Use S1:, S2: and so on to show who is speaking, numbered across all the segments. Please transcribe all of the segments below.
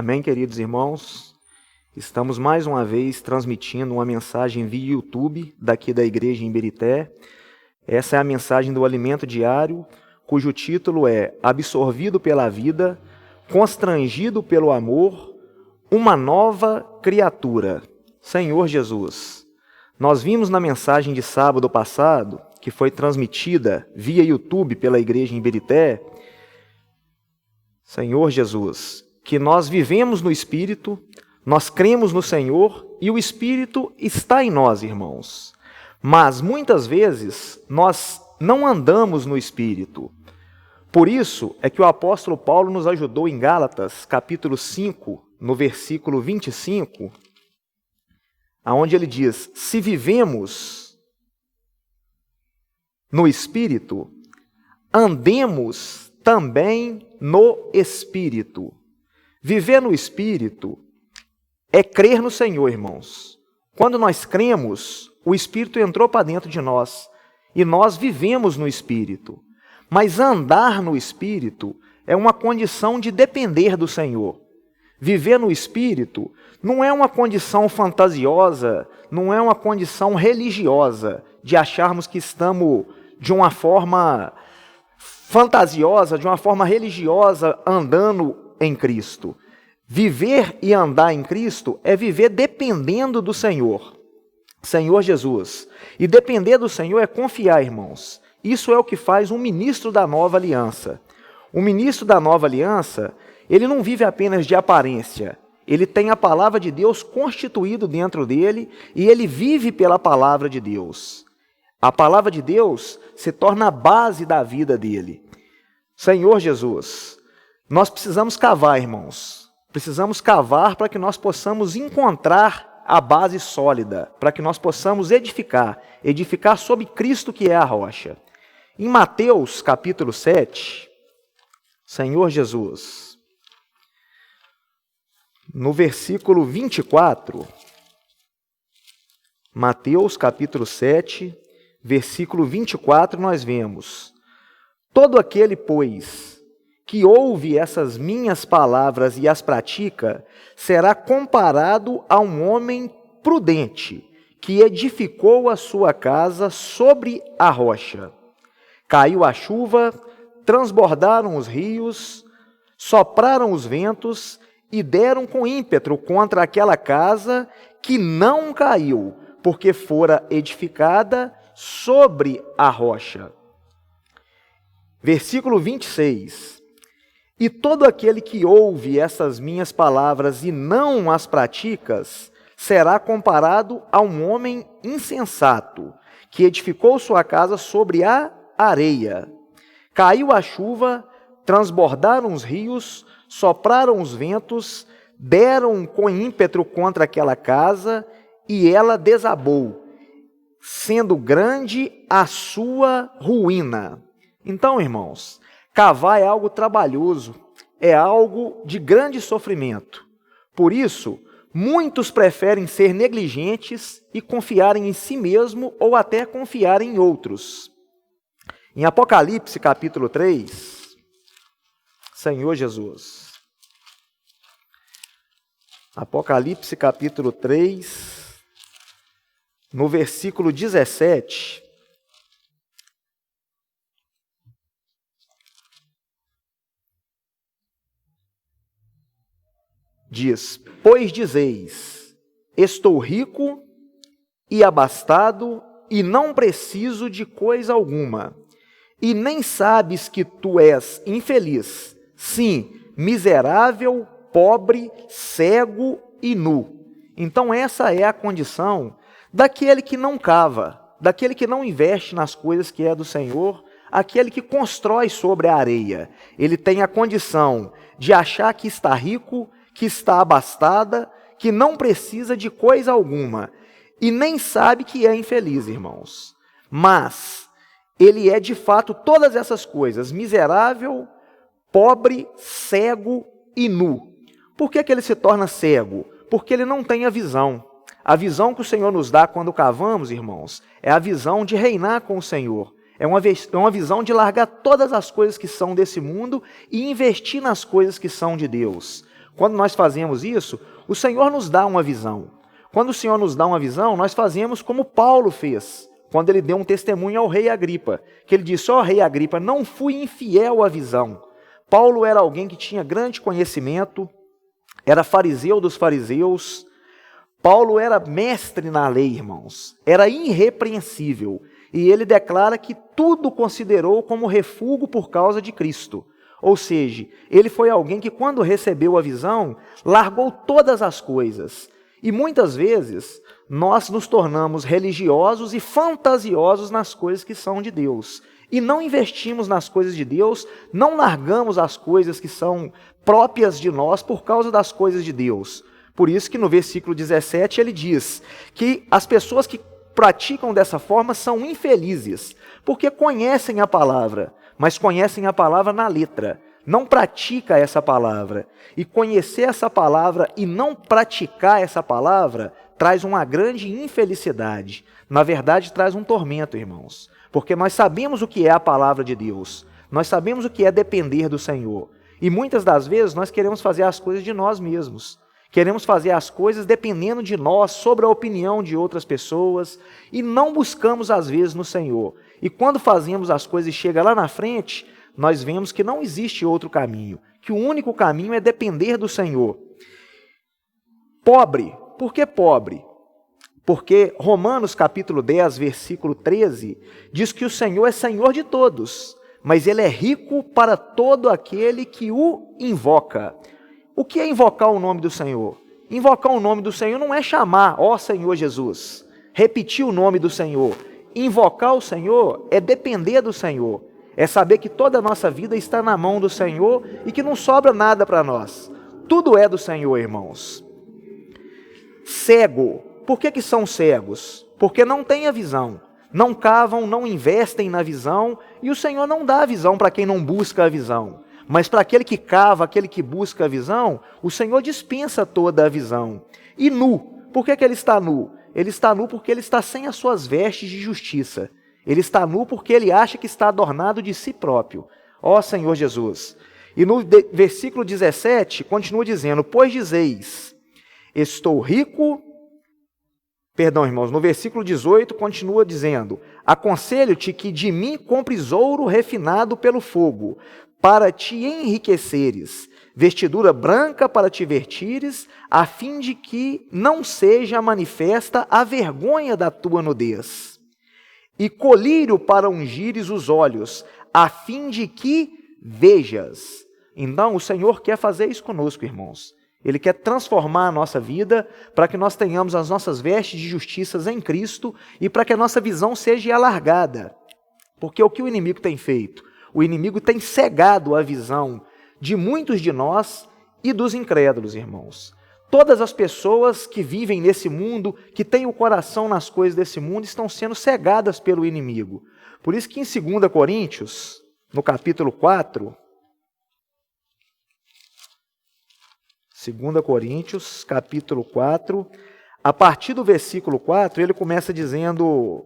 S1: Amém, queridos irmãos? Estamos mais uma vez transmitindo uma mensagem via YouTube daqui da igreja em Birité. Essa é a mensagem do Alimento Diário, cujo título é Absorvido pela Vida, Constrangido pelo Amor, uma nova criatura. Senhor Jesus, nós vimos na mensagem de sábado passado, que foi transmitida via YouTube pela igreja em Birité, Senhor Jesus, que nós vivemos no Espírito, nós cremos no Senhor e o Espírito está em nós, irmãos. Mas muitas vezes nós não andamos no Espírito. Por isso é que o apóstolo Paulo nos ajudou em Gálatas, capítulo 5, no versículo 25, aonde ele diz: se vivemos no Espírito, andemos também no Espírito. Viver no Espírito é crer no Senhor, irmãos. Quando nós cremos, o Espírito entrou para dentro de nós e nós vivemos no Espírito. Mas andar no Espírito é uma condição de depender do Senhor. Viver no Espírito não é uma condição fantasiosa, não é uma condição religiosa, de acharmos que estamos de uma forma fantasiosa, de uma forma religiosa, andando em Cristo. Viver e andar em Cristo é viver dependendo do Senhor, Senhor Jesus. E depender do Senhor é confiar, irmãos. Isso é o que faz um ministro da nova aliança. O ministro da nova aliança, ele não vive apenas de aparência. Ele tem a palavra de Deus constituído dentro dele e ele vive pela palavra de Deus. A palavra de Deus se torna a base da vida dele. Senhor Jesus, nós precisamos cavar, irmãos. Precisamos cavar para que nós possamos encontrar a base sólida, para que nós possamos edificar sobre Cristo que é a rocha. Em Mateus capítulo 7, Senhor Jesus, no versículo 24, Mateus capítulo 7, versículo 24, nós vemos: todo aquele, pois, que ouve essas minhas palavras e as pratica, será comparado a um homem prudente, que edificou a sua casa sobre a rocha. Caiu a chuva, transbordaram os rios, sopraram os ventos e deram com ímpeto contra aquela casa, que não caiu, porque fora edificada sobre a rocha. Versículo 26. E todo aquele que ouve essas minhas palavras e não as pratica, será comparado a um homem insensato, que edificou sua casa sobre a areia. Caiu a chuva, transbordaram os rios, sopraram os ventos, deram com ímpeto contra aquela casa, e ela desabou, sendo grande a sua ruína. Então, irmãos, cavar é algo trabalhoso, é algo de grande sofrimento. Por isso, muitos preferem ser negligentes e confiarem em si mesmo ou até confiarem em outros. Em Apocalipse capítulo 3, Senhor Jesus. Apocalipse capítulo 3, no versículo 17, diz: pois dizeis, estou rico e abastado e não preciso de coisa alguma, e nem sabes que tu és infeliz, sim, miserável, pobre, cego e nu. Então essa é a condição daquele que não cava, daquele que não investe nas coisas que é do Senhor, aquele que constrói sobre a areia. Ele tem a condição de achar que está rico, que está abastada, que não precisa de coisa alguma, e nem sabe que é infeliz, irmãos. Mas ele é de fato todas essas coisas: miserável, pobre, cego e nu. Por que ele se torna cego? Porque ele não tem a visão. A visão que o Senhor nos dá quando cavamos, irmãos, é a visão de reinar com o Senhor. É uma visão de largar todas as coisas que são desse mundo e investir nas coisas que são de Deus. Quando nós fazemos isso, o Senhor nos dá uma visão. Quando o Senhor nos dá uma visão, nós fazemos como Paulo fez, quando ele deu um testemunho ao rei Agripa, que ele disse: ó rei Agripa, não fui infiel à visão. Paulo era alguém que tinha grande conhecimento, era fariseu dos fariseus. Paulo era mestre na lei, irmãos, era irrepreensível, e ele declara que tudo considerou como refúgio por causa de Cristo. Ou seja, ele foi alguém que, quando recebeu a visão, largou todas as coisas. E muitas vezes nós nos tornamos religiosos e fantasiosos nas coisas que são de Deus. E não investimos nas coisas de Deus, não largamos as coisas que são próprias de nós por causa das coisas de Deus. Por isso que no versículo 17 ele diz que as pessoas que praticam dessa forma são infelizes, porque conhecem a palavra, mas conhecem a palavra na letra, não pratica essa palavra. E conhecer essa palavra e não praticar essa palavra traz uma grande infelicidade. Na verdade, traz um tormento, irmãos, porque nós sabemos o que é a palavra de Deus, nós sabemos o que é depender do Senhor, e muitas das vezes nós queremos fazer as coisas de nós mesmos. Queremos fazer as coisas dependendo de nós, sobre a opinião de outras pessoas, e não buscamos às vezes no Senhor. E quando fazemos as coisas e chega lá na frente, nós vemos que não existe outro caminho, que o único caminho é depender do Senhor. Pobre, por que pobre? Porque Romanos capítulo 10, versículo 13, diz que o Senhor é Senhor de todos, mas Ele é rico para todo aquele que o invoca. O que é invocar o nome do Senhor? Invocar o nome do Senhor não é chamar, ó Senhor Jesus, repetir o nome do Senhor. Invocar o Senhor é depender do Senhor, é saber que toda a nossa vida está na mão do Senhor e que não sobra nada para nós. Tudo é do Senhor, irmãos. Cego, por que são cegos? Porque não têm a visão, não cavam, não investem na visão, e o Senhor não dá a visão para quem não busca a visão. Mas para aquele que cava, aquele que busca a visão, o Senhor dispensa toda a visão. E nu, por que ele está nu? Ele está nu porque ele está sem as suas vestes de justiça. Ele está nu porque ele acha que está adornado de si próprio. Ó Senhor Jesus. E no versículo 17, continua dizendo: pois dizeis, estou rico... Perdão, irmãos, no versículo 18 continua dizendo: aconselho-te que de mim compres ouro refinado pelo fogo, para te enriqueceres, vestidura branca para te vertires, a fim de que não seja manifesta a vergonha da tua nudez. E colírio para ungires os olhos, a fim de que vejas. Então, o Senhor quer fazer isso conosco, irmãos. Ele quer transformar a nossa vida para que nós tenhamos as nossas vestes de justiça em Cristo e para que a nossa visão seja alargada. Porque o que o inimigo tem feito? O inimigo tem cegado a visão de muitos de nós e dos incrédulos, irmãos. Todas as pessoas que vivem nesse mundo, que têm o coração nas coisas desse mundo, estão sendo cegadas pelo inimigo. Por isso que em 2 Coríntios, no capítulo 4, 2 Coríntios, capítulo 4, a partir do versículo 4, ele começa dizendo: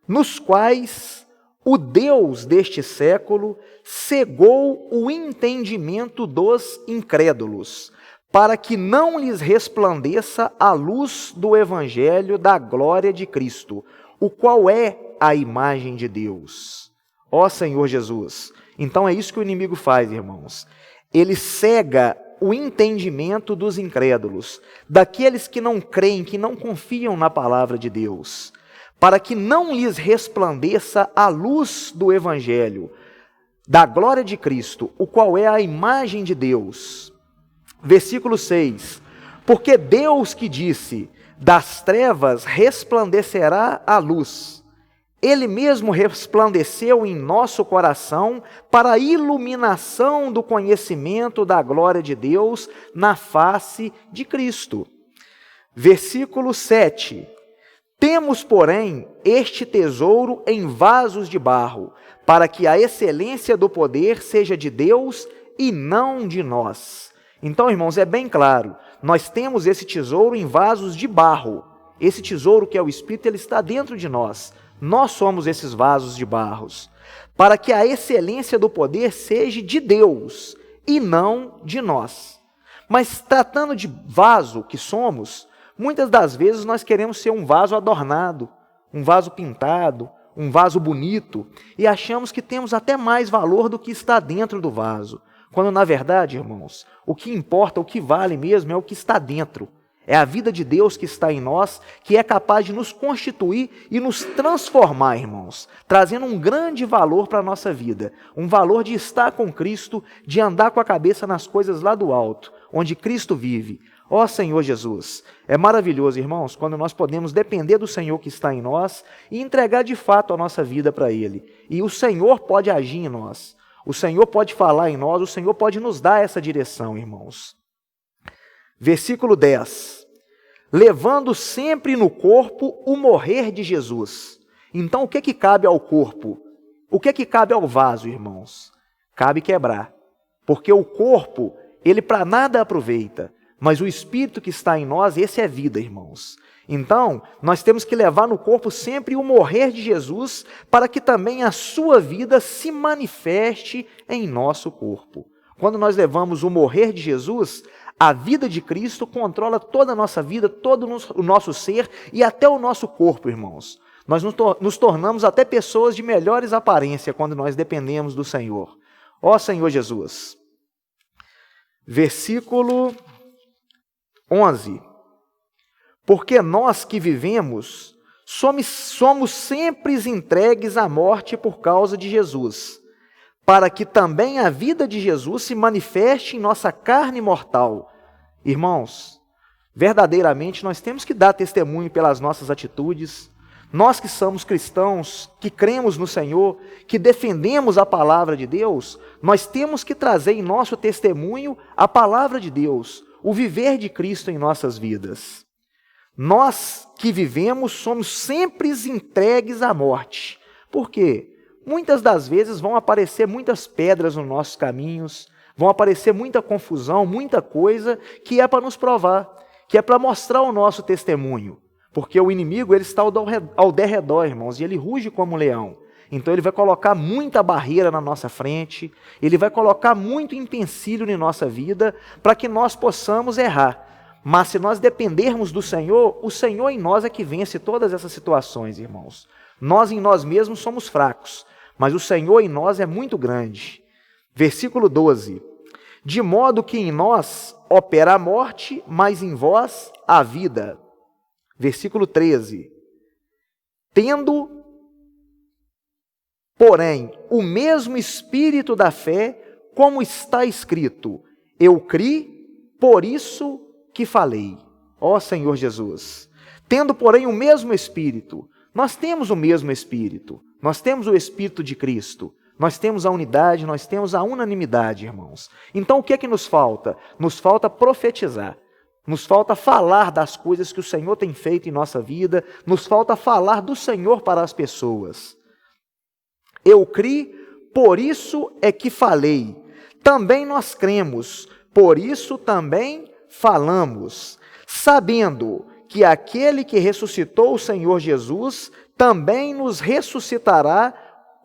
S1: nos quais o Deus deste século cegou o entendimento dos incrédulos, para que não lhes resplandeça a luz do evangelho da glória de Cristo, o qual é a imagem de Deus. Ó Senhor Jesus! Então é isso que o inimigo faz, irmãos. Ele cega o entendimento dos incrédulos, daqueles que não creem, que não confiam na palavra de Deus, para que não lhes resplandeça a luz do evangelho, da glória de Cristo, o qual é a imagem de Deus. Versículo 6, porque Deus que disse, das trevas resplandecerá a luz, Ele mesmo resplandeceu em nosso coração para a iluminação do conhecimento da glória de Deus na face de Cristo. Versículo 7, temos, porém, este tesouro em vasos de barro, para que a excelência do poder seja de Deus e não de nós. Então, irmãos, é bem claro, nós temos esse tesouro em vasos de barro. Esse tesouro que é o Espírito, ele está dentro de nós. Nós somos esses vasos de barros. Para que a excelência do poder seja de Deus e não de nós. Mas tratando de vaso que somos, muitas das vezes nós queremos ser um vaso adornado, um vaso pintado, um vaso bonito, e achamos que temos até mais valor do que está dentro do vaso. Quando, na verdade, irmãos, o que importa, o que vale mesmo é o que está dentro. É a vida de Deus que está em nós, que é capaz de nos constituir e nos transformar, irmãos, trazendo um grande valor para a nossa vida. Um valor de estar com Cristo, de andar com a cabeça nas coisas lá do alto, onde Cristo vive. Ó Senhor Jesus, é maravilhoso, irmãos, quando nós podemos depender do Senhor que está em nós e entregar de fato a nossa vida para Ele. E o Senhor pode agir em nós, o Senhor pode falar em nós, o Senhor pode nos dar essa direção, irmãos. Versículo 10. Levando sempre no corpo o morrer de Jesus. Então, o que cabe ao corpo? O que cabe ao vaso, irmãos? Cabe quebrar. Porque o corpo, ele para nada aproveita. Mas o Espírito que está em nós, esse é vida, irmãos. Então, nós temos que levar no corpo sempre o morrer de Jesus, para que também a sua vida se manifeste em nosso corpo. Quando nós levamos o morrer de Jesus, a vida de Cristo controla toda a nossa vida, todo o nosso ser e até o nosso corpo, irmãos. Nós nos tornamos até pessoas de melhores aparência quando nós dependemos do Senhor. Ó Senhor Jesus. Versículo 11. Porque nós que vivemos somos sempre entregues à morte por causa de Jesus, para que também a vida de Jesus se manifeste em nossa carne mortal. Irmãos, verdadeiramente nós temos que dar testemunho pelas nossas atitudes. Nós que somos cristãos, que cremos no Senhor, que defendemos a palavra de Deus, nós temos que trazer em nosso testemunho a palavra de Deus, o viver de Cristo em nossas vidas. Nós que vivemos somos sempre entregues à morte. Por quê? Muitas das vezes vão aparecer muitas pedras nos nossos caminhos, vão aparecer muita confusão, muita coisa que é para nos provar, que é para mostrar o nosso testemunho. Porque o inimigo ele está ao derredor, irmãos, e ele ruge como um leão. Então ele vai colocar muita barreira na nossa frente, ele vai colocar muito empecilho em nossa vida para que nós possamos errar. Mas se nós dependermos do Senhor, o Senhor em nós é que vence todas essas situações, irmãos. Nós em nós mesmos somos fracos, mas o Senhor em nós é muito grande. Versículo 12. De modo que em nós opera a morte, mas em vós a vida. Versículo 13. Tendo, porém, o mesmo espírito da fé, como está escrito, eu criei, por isso que falei. Ó Senhor Jesus. Tendo, porém, o mesmo espírito. Nós temos o mesmo espírito. Nós temos o Espírito de Cristo. Nós temos a unidade, nós temos a unanimidade, irmãos. Então, o que é que nos falta? Nos falta profetizar. Nos falta falar das coisas que o Senhor tem feito em nossa vida. Nos falta falar do Senhor para as pessoas. Eu criei, por isso é que falei. Também nós cremos, por isso também falamos. Sabendo que aquele que ressuscitou o Senhor Jesus também nos ressuscitará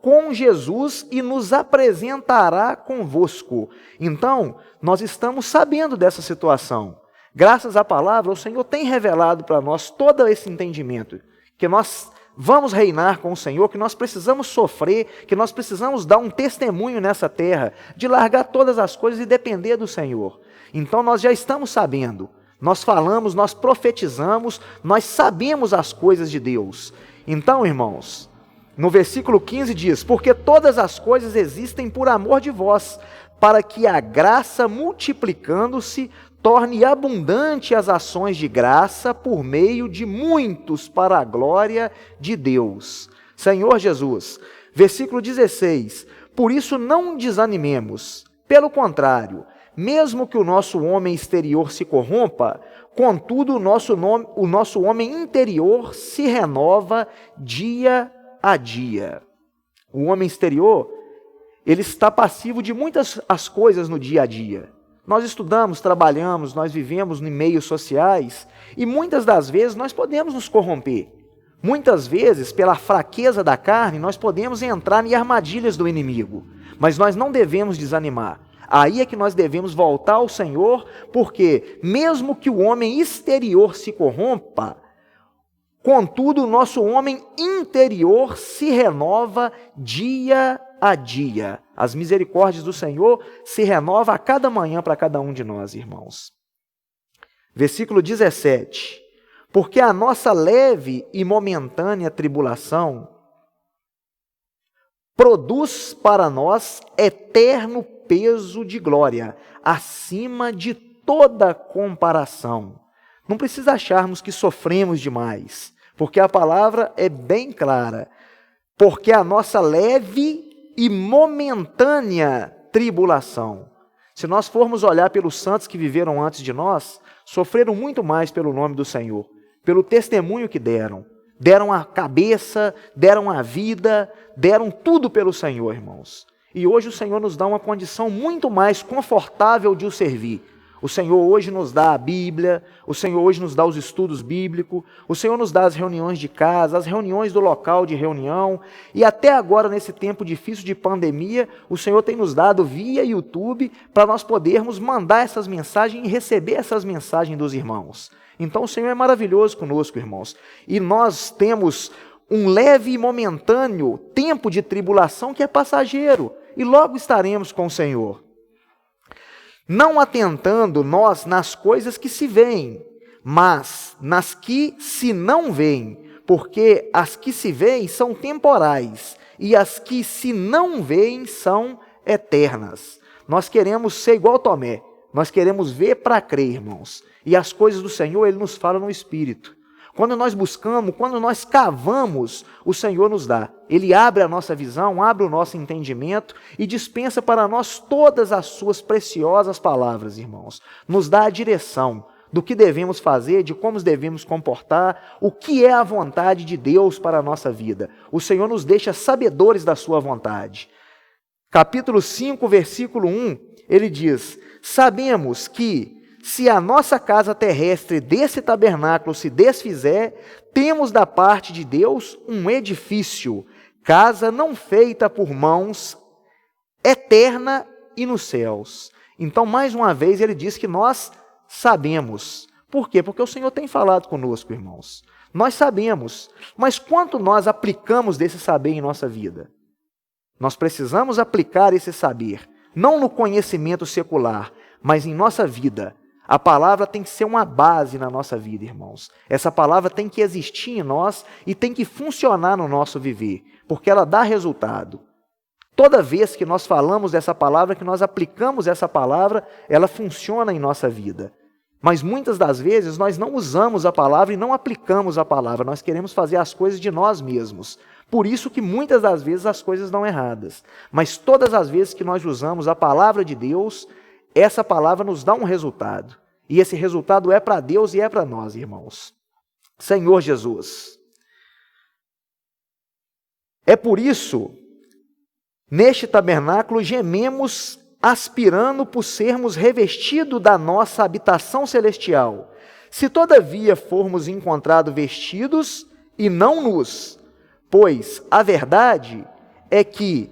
S1: com Jesus e nos apresentará convosco. Então, nós estamos sabendo dessa situação. Graças à palavra, o Senhor tem revelado para nós todo esse entendimento, que nós vamos reinar com o Senhor, que nós precisamos sofrer, que nós precisamos dar um testemunho nessa terra, de largar todas as coisas e depender do Senhor. Então, nós já estamos sabendo. Nós falamos, nós profetizamos, nós sabemos as coisas de Deus. Então, irmãos, no versículo 15 diz, porque todas as coisas existem por amor de vós, para que a graça, multiplicando-se, torne abundante as ações de graça por meio de muitos para a glória de Deus. Senhor Jesus, versículo 16, por isso não desanimemos, pelo contrário, mesmo que o nosso homem exterior se corrompa, contudo o nosso homem interior se renova dia a dia. O homem exterior, ele está passivo de muitas as coisas no dia a dia. Nós estudamos, trabalhamos, nós vivemos em meios sociais e muitas das vezes nós podemos nos corromper. Muitas vezes, pela fraqueza da carne, nós podemos entrar em armadilhas do inimigo, mas nós não devemos desanimar. Aí é que nós devemos voltar ao Senhor, porque mesmo que o homem exterior se corrompa, contudo, o nosso homem interior se renova dia a dia. As misericórdias do Senhor se renovam a cada manhã para cada um de nós, irmãos. Versículo 17. Porque a nossa leve e momentânea tribulação produz para nós eterno peso de glória, acima de toda comparação. Não precisa acharmos que sofremos demais, porque a palavra é bem clara. Porque a nossa leve e momentânea tribulação. Se nós formos olhar pelos santos que viveram antes de nós, sofreram muito mais pelo nome do Senhor, pelo testemunho que deram. Deram a cabeça, deram a vida, deram tudo pelo Senhor, irmãos. E hoje o Senhor nos dá uma condição muito mais confortável de o servir. O Senhor hoje nos dá a Bíblia, o Senhor hoje nos dá os estudos bíblicos, o Senhor nos dá as reuniões de casa, as reuniões do local de reunião, e até agora, nesse tempo difícil de pandemia, o Senhor tem nos dado via YouTube para nós podermos mandar essas mensagens e receber essas mensagens dos irmãos. Então o Senhor é maravilhoso conosco, irmãos, e nós temos um leve e momentâneo tempo de tribulação que é passageiro, e logo estaremos com o Senhor. Não atentando nós nas coisas que se veem, mas nas que se não veem, porque as que se veem são temporais, e as que se não veem são eternas. Nós queremos ser igual Tomé, nós queremos ver para crer, irmãos, e as coisas do Senhor Ele nos fala no Espírito. Quando nós buscamos, quando nós cavamos, o Senhor nos dá. Ele abre a nossa visão, abre o nosso entendimento e dispensa para nós todas as suas preciosas palavras, irmãos. Nos dá a direção do que devemos fazer, de como devemos comportar, o que é a vontade de Deus para a nossa vida. O Senhor nos deixa sabedores da sua vontade. Capítulo 5, versículo 1, ele diz: sabemos que, se a nossa casa terrestre desse tabernáculo se desfizer, temos da parte de Deus um edifício, casa não feita por mãos, eterna e nos céus. Então, mais uma vez, ele diz que nós sabemos. Por quê? Porque o Senhor tem falado conosco, irmãos. Nós sabemos, mas quanto nós aplicamos desse saber em nossa vida? Nós precisamos aplicar esse saber, não no conhecimento secular, mas em nossa vida. A palavra tem que ser uma base na nossa vida, irmãos. Essa palavra tem que existir em nós e tem que funcionar no nosso viver, porque ela dá resultado. Toda vez que nós falamos dessa palavra, que nós aplicamos essa palavra, ela funciona em nossa vida. Mas muitas das vezes nós não usamos a palavra e não aplicamos a palavra, nós queremos fazer as coisas de nós mesmos. Por isso que muitas das vezes as coisas dão erradas. Mas todas as vezes que nós usamos a palavra de Deus, essa palavra nos dá um resultado. E esse resultado é para Deus e é para nós, irmãos. Senhor Jesus. É por isso, neste tabernáculo, gememos aspirando por sermos revestidos da nossa habitação celestial. Se todavia formos encontrados vestidos e não nus, pois a verdade é que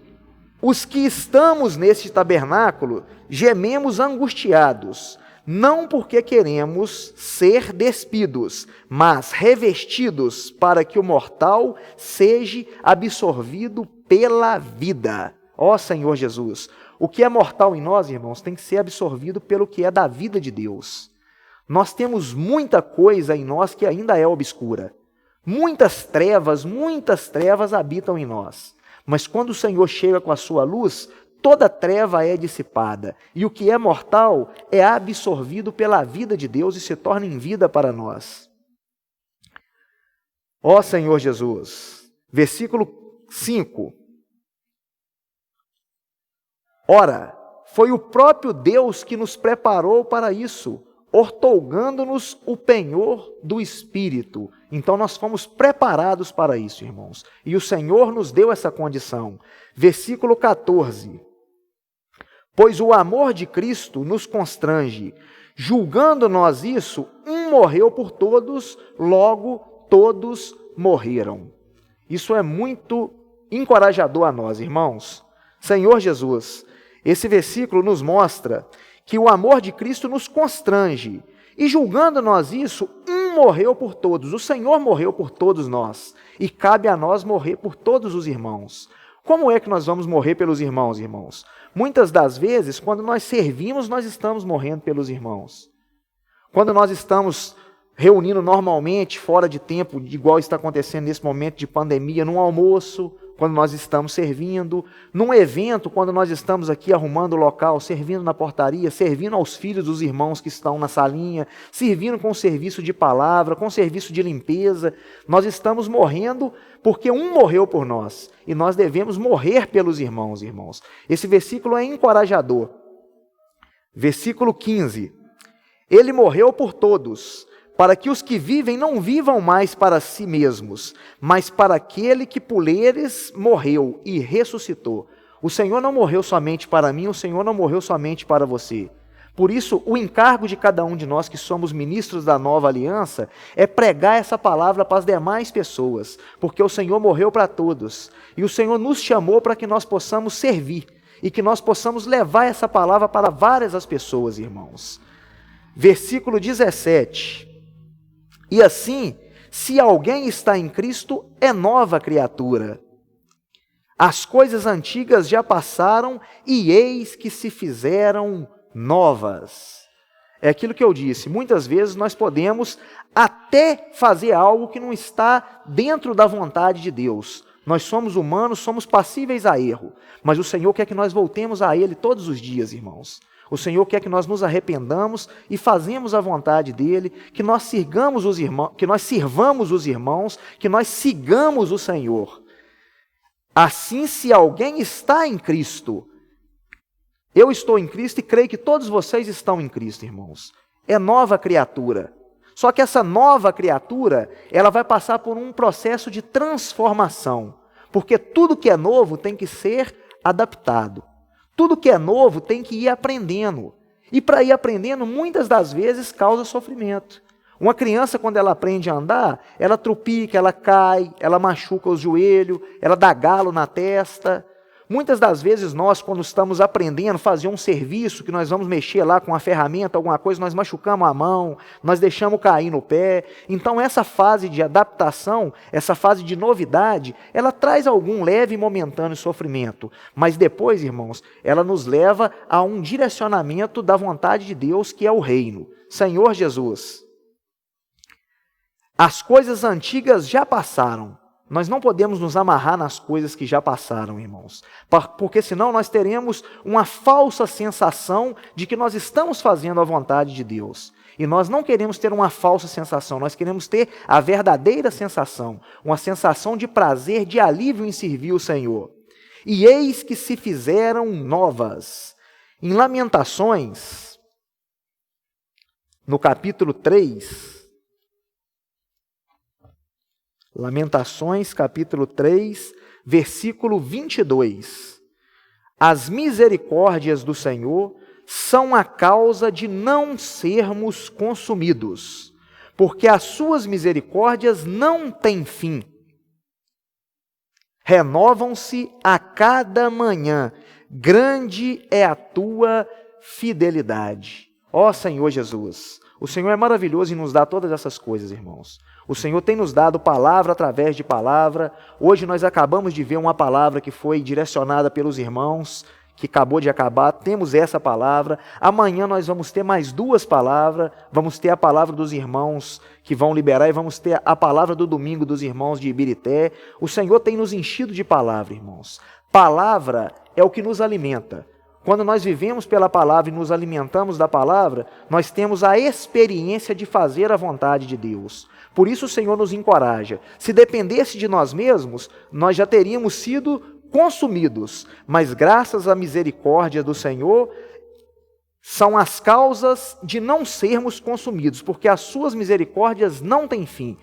S1: os que estamos neste tabernáculo gememos angustiados, não porque queremos ser despidos, mas revestidos para que o mortal seja absorvido pela vida. Ó Senhor Jesus, o que é mortal em nós, irmãos, tem que ser absorvido pelo que é da vida de Deus. Nós temos muita coisa em nós que ainda é obscura. Muitas trevas habitam em nós. Mas quando o Senhor chega com a sua luz, toda treva é dissipada, e o que é mortal é absorvido pela vida de Deus e se torna em vida para nós. Ó Senhor Jesus, versículo 5. Ora, foi o próprio Deus que nos preparou para isso, outorgando-nos o penhor do Espírito. Então nós fomos preparados para isso, irmãos. E o Senhor nos deu essa condição. Versículo 14. Pois o amor de Cristo nos constrange, julgando nós isso, um morreu por todos, logo todos morreram. Isso é muito encorajador a nós, irmãos. Senhor Jesus, Esse versículo nos mostra que o amor de Cristo nos constrange. E julgando nós isso, um morreu por todos. O Senhor morreu por todos nós. E cabe a nós morrer por todos os irmãos. Como é que nós vamos morrer pelos irmãos, irmãos? Muitas das vezes, quando nós servimos, nós estamos morrendo pelos irmãos. Quando nós estamos reunindo normalmente, fora de tempo, igual está acontecendo nesse momento de pandemia, num almoço, quando nós estamos servindo, num evento, quando nós estamos aqui arrumando o local, servindo na portaria, servindo aos filhos dos irmãos que estão na salinha, servindo com serviço de palavra, com serviço de limpeza, nós estamos morrendo porque um morreu por nós, e nós devemos morrer pelos irmãos, irmãos. Esse versículo é encorajador. Versículo 15. Ele morreu por todos, para que os que vivem não vivam mais para si mesmos, mas para aquele que por eles morreu e ressuscitou. O Senhor não morreu somente para mim, o Senhor não morreu somente para você. Por isso, o encargo de cada um de nós que somos ministros da nova aliança é pregar essa palavra para as demais pessoas, porque o Senhor morreu para todos, e o Senhor nos chamou para que nós possamos servir, e que nós possamos levar essa palavra para várias as pessoas, irmãos. Versículo 17. E assim, se alguém está em Cristo, é nova criatura. As coisas antigas já passaram e eis que se fizeram novas. É aquilo que eu disse, muitas vezes nós podemos até fazer algo que não está dentro da vontade de Deus. Nós somos humanos, somos passíveis a erro, mas o Senhor quer que nós voltemos a Ele todos os dias, irmãos. O Senhor quer que nós nos arrependamos e fazemos a vontade dEle, que nós sirvamos os irmãos, que nós sigamos o Senhor. Assim, se alguém está em Cristo, eu estou em Cristo e creio que todos vocês estão em Cristo, irmãos. É nova criatura. Só que essa nova criatura, ela vai passar por um processo de transformação, porque tudo que é novo tem que ser adaptado. Tudo que é novo tem que ir aprendendo. E para ir aprendendo, muitas das vezes causa sofrimento. Uma criança, quando ela aprende a andar, ela trupica, ela cai, ela machuca os joelhos, ela dá galo na testa. Muitas das vezes nós, quando estamos aprendendo a fazer um serviço, que nós vamos mexer lá com uma ferramenta, alguma coisa, nós machucamos a mão, nós deixamos cair no pé. Então essa fase de adaptação, essa fase de novidade, ela traz algum leve e momentâneo sofrimento. Mas depois, irmãos, ela nos leva a um direcionamento da vontade de Deus, que é o reino. Senhor Jesus, as coisas antigas já passaram. Nós não podemos nos amarrar nas coisas que já passaram, irmãos, porque senão nós teremos uma falsa sensação de que nós estamos fazendo a vontade de Deus. E nós não queremos ter uma falsa sensação, nós queremos ter a verdadeira sensação, uma sensação de prazer, de alívio em servir o Senhor. E eis que se fizeram novas. Em Lamentações, no capítulo 3, Lamentações, capítulo 3, versículo 22. As misericórdias do Senhor são a causa de não sermos consumidos, porque as suas misericórdias não têm fim. Renovam-se a cada manhã, grande é a tua fidelidade. Ó Senhor Jesus, o Senhor é maravilhoso em nos dar todas essas coisas, irmãos. O Senhor tem nos dado palavra através de palavra. Hoje nós acabamos de ver uma palavra que foi direcionada pelos irmãos, que acabou de acabar. Temos essa palavra. Amanhã nós vamos ter mais 2 palavras. Vamos ter a palavra dos irmãos que vão liberar e vamos ter a palavra do domingo dos irmãos de Ibirité. O Senhor tem nos enchido de palavra, irmãos. Palavra é o que nos alimenta. Quando nós vivemos pela palavra e nos alimentamos da palavra, nós temos a experiência de fazer a vontade de Deus. Por isso o Senhor nos encoraja. Se dependesse de nós mesmos, nós já teríamos sido consumidos. Mas graças à misericórdia do Senhor, são as causas de não sermos consumidos, porque as suas misericórdias não têm fim.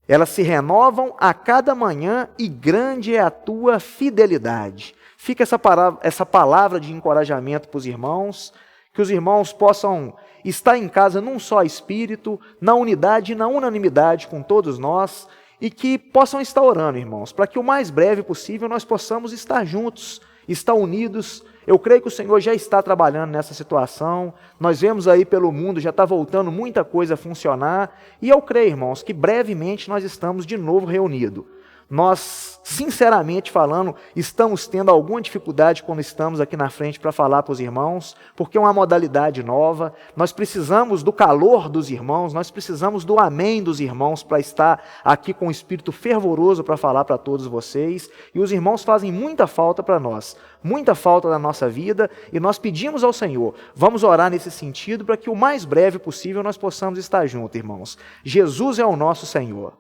S1: Elas se renovam a cada manhã e grande é a tua fidelidade. Fica essa palavra de encorajamento para os irmãos, que os irmãos possam estar em casa num só espírito, na unidade e na unanimidade com todos nós, e que possam estar orando, irmãos, para que o mais breve possível nós possamos estar juntos, estar unidos, Eu creio que o Senhor já está trabalhando nessa situação. Nós vemos aí pelo mundo, já está voltando muita coisa a funcionar. E eu creio, irmãos, que brevemente nós estamos de novo reunidos. Nós, sinceramente falando, estamos tendo alguma dificuldade quando estamos aqui na frente para falar para os irmãos, porque é uma modalidade nova. Nós precisamos do calor dos irmãos, nós precisamos do amém dos irmãos para estar aqui com um espírito fervoroso para falar para todos vocês. E os irmãos fazem muita falta para nós, muita falta na nossa vida, e nós pedimos ao Senhor, vamos orar nesse sentido para que o mais breve possível nós possamos estar juntos, irmãos. Jesus é o nosso Senhor.